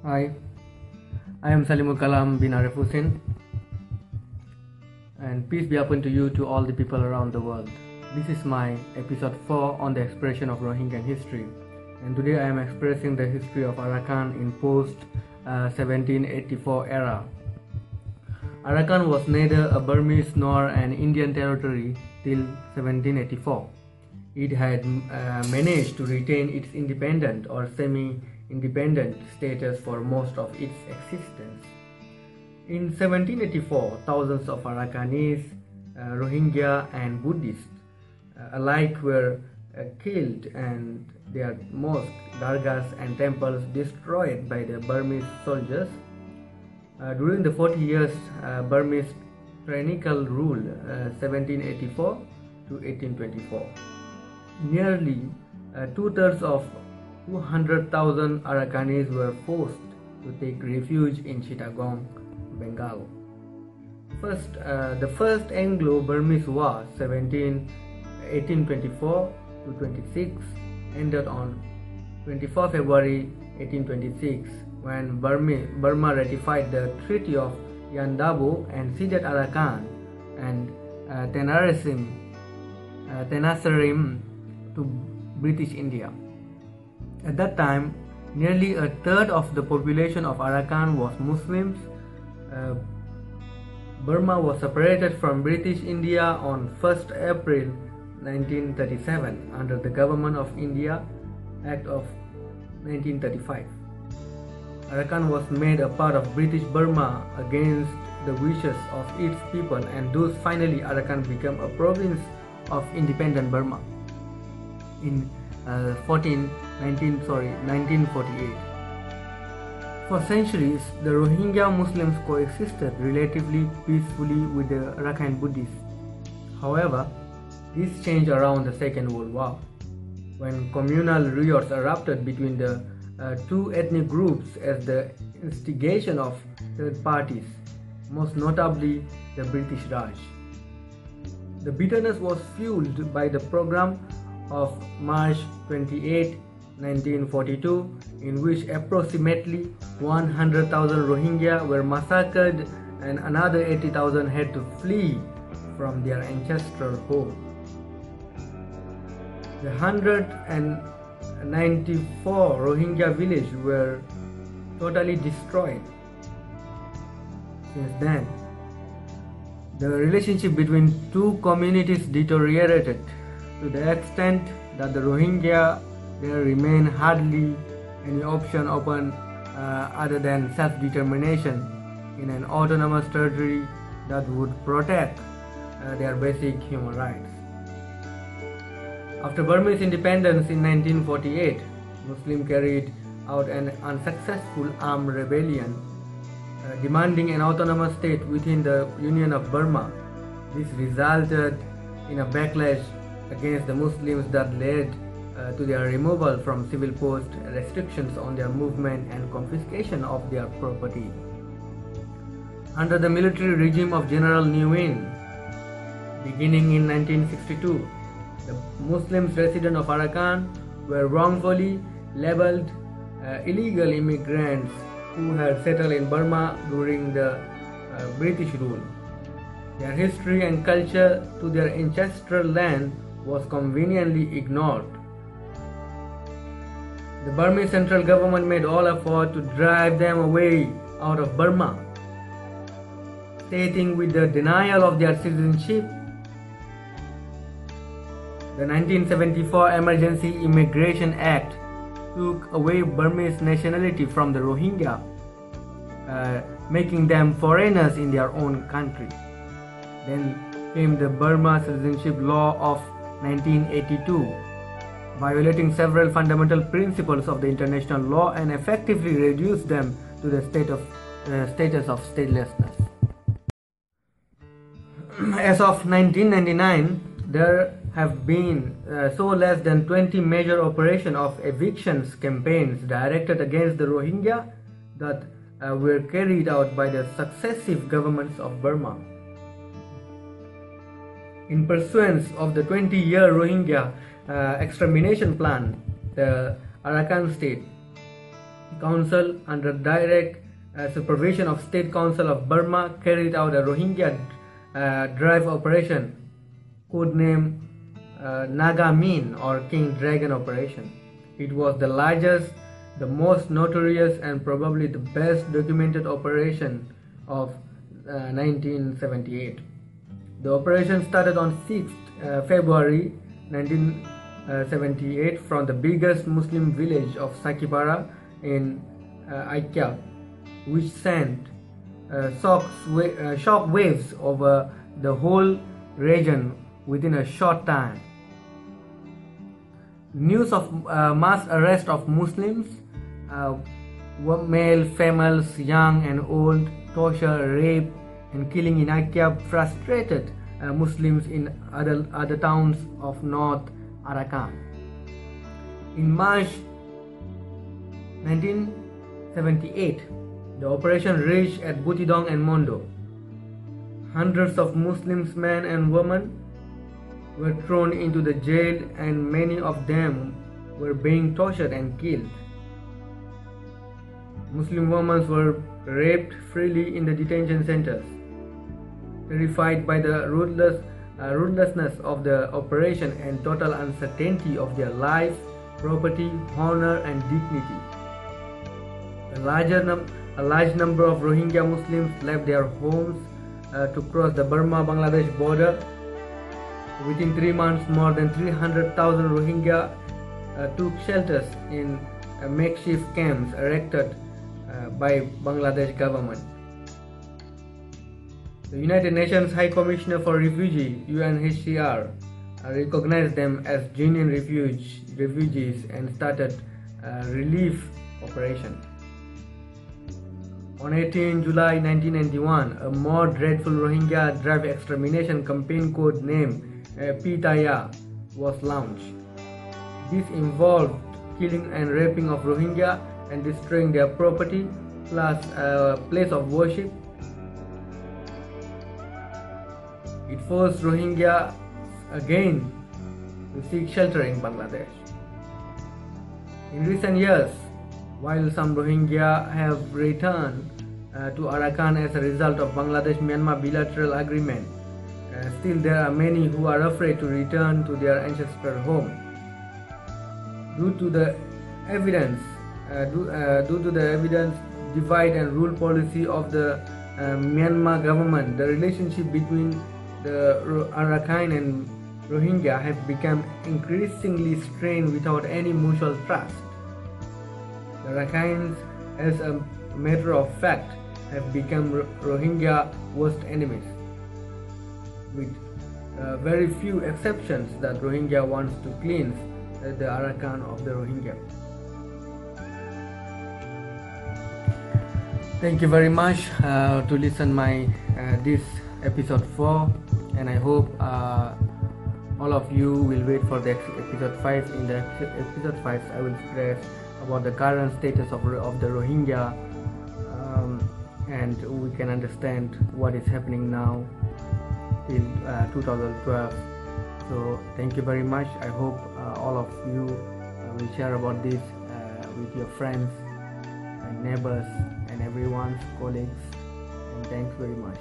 Hi, I am Salimul Kalam bin Arif Hussein, and peace be upon to you to all the people around the world. This is my episode 4 on the expression of Rohingya history, and today I am expressing the history of Arakan in post 1784 era. Arakan was neither a Burmese nor an Indian territory till 1784. It had managed to retain its independent or semi-independent status for most of its existence. In 1784, thousands of Arakanese, Rohingya and Buddhists alike were killed and their mosques, dargahs and temples destroyed by the Burmese soldiers. During the 40 years Burmese tyrannical rule 1784 to 1824. Nearly two-thirds of 200,000 Arakanese were forced to take refuge in Chittagong, Bengal. The first Anglo-Burmese War, 1824 to 26, ended on 24 February 1826 when Burma ratified the Treaty of Yandabo and ceded Arakan and Tenasserim to British India. At that time, nearly a third of the population of Arakan was Muslims. Burma was separated from British India on 1st April 1937 under the Government of India Act of 1935. Arakan was made a part of British Burma against the wishes of its people, and thus finally Arakan became a province of independent Burma in 1948. For centuries, the Rohingya Muslims coexisted relatively peacefully with the Arakan Buddhists. However, this changed around the Second World War, when communal riots erupted between the two ethnic groups at the instigation of third parties, most notably the British Raj. The bitterness was fueled by the program of March 28, 1942, in which approximately 100,000 Rohingya were massacred and another 80,000 had to flee from their ancestral home. The 194 Rohingya villages were totally destroyed. Since then, the relationship between two communities deteriorated to the extent that the Rohingya there remain hardly any option open other than self-determination in an autonomous territory that would protect their basic human rights. After Burmese independence in 1948, Muslims carried out an unsuccessful armed rebellion demanding an autonomous state within the Union of Burma. This resulted in a backlash against the Muslims that led to their removal from civil post, restrictions on their movement and confiscation of their property. Under the military regime of General Nguyen, beginning in 1962, the Muslims resident of Arakan were wrongfully labeled illegal immigrants who had settled in Burma during the British rule. Their history and culture to their ancestral land was conveniently ignored. The Burmese central government made all effort to drive them away out of Burma, stating with the denial of their citizenship. The 1974 Emergency Immigration Act took away Burmese nationality from the Rohingya, making them foreigners in their own country. Then came the Burma Citizenship Law of 1982, violating several fundamental principles of the international law and effectively reduced them to the status of statelessness. As of 1999, there have been less than 20 major operations of evictions campaigns directed against the Rohingya that were carried out by the successive governments of Burma. In pursuance of the 20-year Rohingya extermination plan, the Arakan state Council, under direct supervision of State Council of Burma, carried out a Rohingya drive operation, codenamed Naga Min or King Dragon Operation. It was the largest, the most notorious, and probably the best documented operation of 1978. The operation started on 6th February 1978 from the biggest Muslim village of Sakipara in Aikya, which sent shock waves over the whole region within a short time. News of mass arrest of Muslims, male, females, young and old, torture, rape and killing in Aikya frustrated Muslims in other towns of North Arakan. In March 1978, the operation reached at Butidong and Mondo. Hundreds of Muslims, men and women, were thrown into the jail, and many of them were being tortured and killed. Muslim women were raped freely in the detention centers. Terrified by the ruthlessness of the operation and total uncertainty of their life, property, honor and dignity, a large number of Rohingya Muslims left their homes to cross the Burma-Bangladesh border. Within 3 months, more than 300,000 Rohingya took shelters in makeshift camps erected by Bangladesh government. The United Nations High Commissioner for Refugees (UNHCR) recognized them as genuine refugees and started relief operation. On 18 July 1991, a more dreadful Rohingya drive extermination campaign code named Pitaya was launched. This involved killing and raping of Rohingya and destroying their property plus a place of worship. It forced Rohingya again to seek shelter in Bangladesh. In recent years, while some Rohingya have returned to Arakan as a result of Bangladesh-Myanmar bilateral agreement, still there are many who are afraid to return to their ancestral home. Due to the evidence divide and rule policy of the Myanmar government, the relationship between the Arakan and Rohingya have become increasingly strained without any mutual trust. The Arakans, as a matter of fact, have become Rohingya worst enemies, with very few exceptions that Rohingya wants to cleanse the Arakan of the Rohingya. Thank you very much to listen my this episode 4, and I hope all of you will wait for the episode 5. In the episode 5, I will stress about the current status of the Rohingya, and we can understand what is happening now till 2012. So thank you very much. I hope all of you will share about this with your friends and neighbors and everyone's colleagues, and thanks very much.